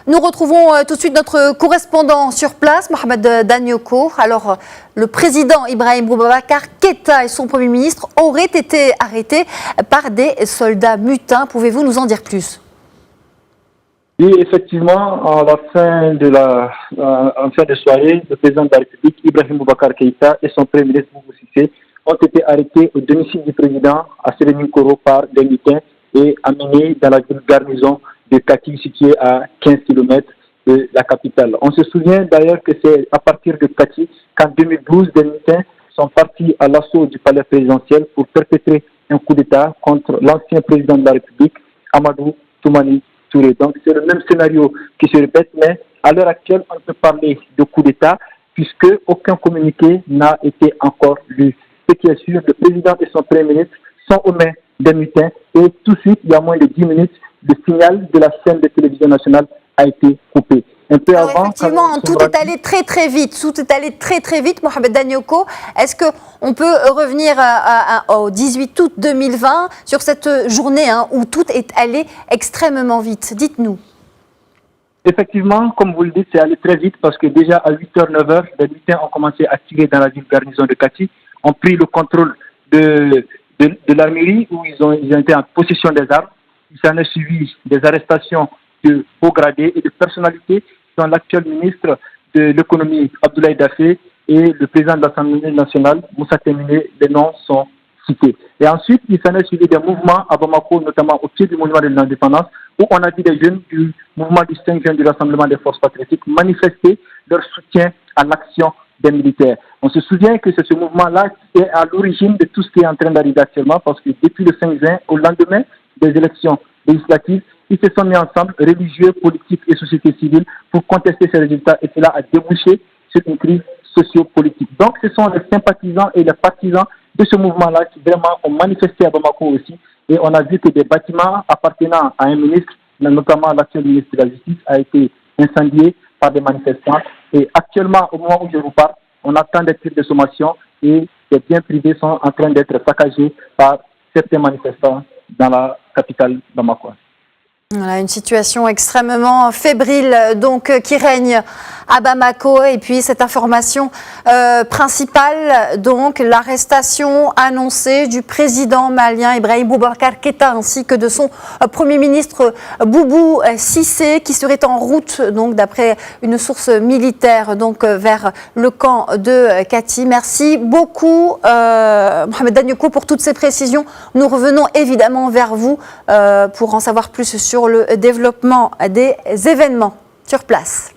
Nous retrouvons tout de suite notre correspondant sur place, Mohamed Danyoko. Alors, le président Ibrahim Boubacar Keïta et son Premier ministre auraient été arrêtés par des soldats mutins. Pouvez-vous nous en dire plus? Oui, effectivement, à la fin de soirée, le président de la République, Ibrahim Boubacar Keïta, et son Premier ministre Boubou Cissé ont été arrêtés au domicile du président à Séréninkoro par des mutins et amenés dans la ville garnison de Kati, située à 15 km de la capitale. On se souvient d'ailleurs que c'est à partir de Kati qu'en 2012, des mutins sont partis à l'assaut du palais présidentiel pour perpétrer un coup d'État contre l'ancien président de la République, Amadou Toumani Touré. Donc c'est le même scénario qui se répète, mais à l'heure actuelle, on peut parler de coup d'État puisque aucun communiqué n'a été encore lu. Ce qui est sûr, le président et son Premier ministre sont aux mains des mutins et tout de suite, il y a moins de 10 minutes, le signal de la chaîne de télévision nationale a été coupé. Un peu avant, effectivement, tout est allé très vite. Tout est allé très vite, Mohamed Danyoko. Est-ce qu'on peut revenir au 18 août 2020 sur cette journée où tout est allé extrêmement vite? Dites-nous. Effectivement, comme vous le dites, c'est allé très vite parce que déjà à 8h, 9h, les mutins ont commencé à tirer dans la ville garnison de Kati, ont pris le contrôle de la mairie où ils ont été en possession des armes. Il s'en est suivi des arrestations de hauts gradés et de personnalités dont l'actuel ministre de l'économie, Abdoulaye Daffé, et le président de l'Assemblée nationale, Moussa Temine. Les noms sont cités. Et ensuite, il s'en est suivi des mouvements à Bamako, notamment au pied du monument de l'indépendance, où on a vu des jeunes du mouvement du 5 juin du Rassemblement des forces patriotiques manifester leur soutien à l'action des militaires. On se souvient que c'est ce mouvement-là qui est à l'origine de tout ce qui est en train d'arriver actuellement, parce que depuis le 5 juin, au lendemain des élections législatives, ils se sont mis ensemble, religieux, politiques et société civile, pour contester ces résultats, et cela a débouché sur une crise socio-politique. Donc ce sont les sympathisants et les partisans de ce mouvement-là qui vraiment ont manifesté à Bamako aussi, et on a vu que des bâtiments appartenant à un ministre, notamment l'actuel ministre de la Justice, a été incendié par des manifestants. Et actuellement, au moment où je vous parle, on attend des tirs de sommation et des biens privés sont en train d'être saccagés par certains manifestants dans la capitale Bamako. Voilà, une situation extrêmement fébrile donc qui règne à Bamako, et puis cette information principale, donc l'arrestation annoncée du président malien Ibrahim Boubacar Keïta ainsi que de son Premier ministre Boubou Cissé qui serait en route, donc d'après une source militaire, donc vers le camp de Kati. Merci beaucoup Mohamed Danyoko pour toutes ces précisions. Nous revenons évidemment vers vous pour en savoir plus sur le développement des événements sur place.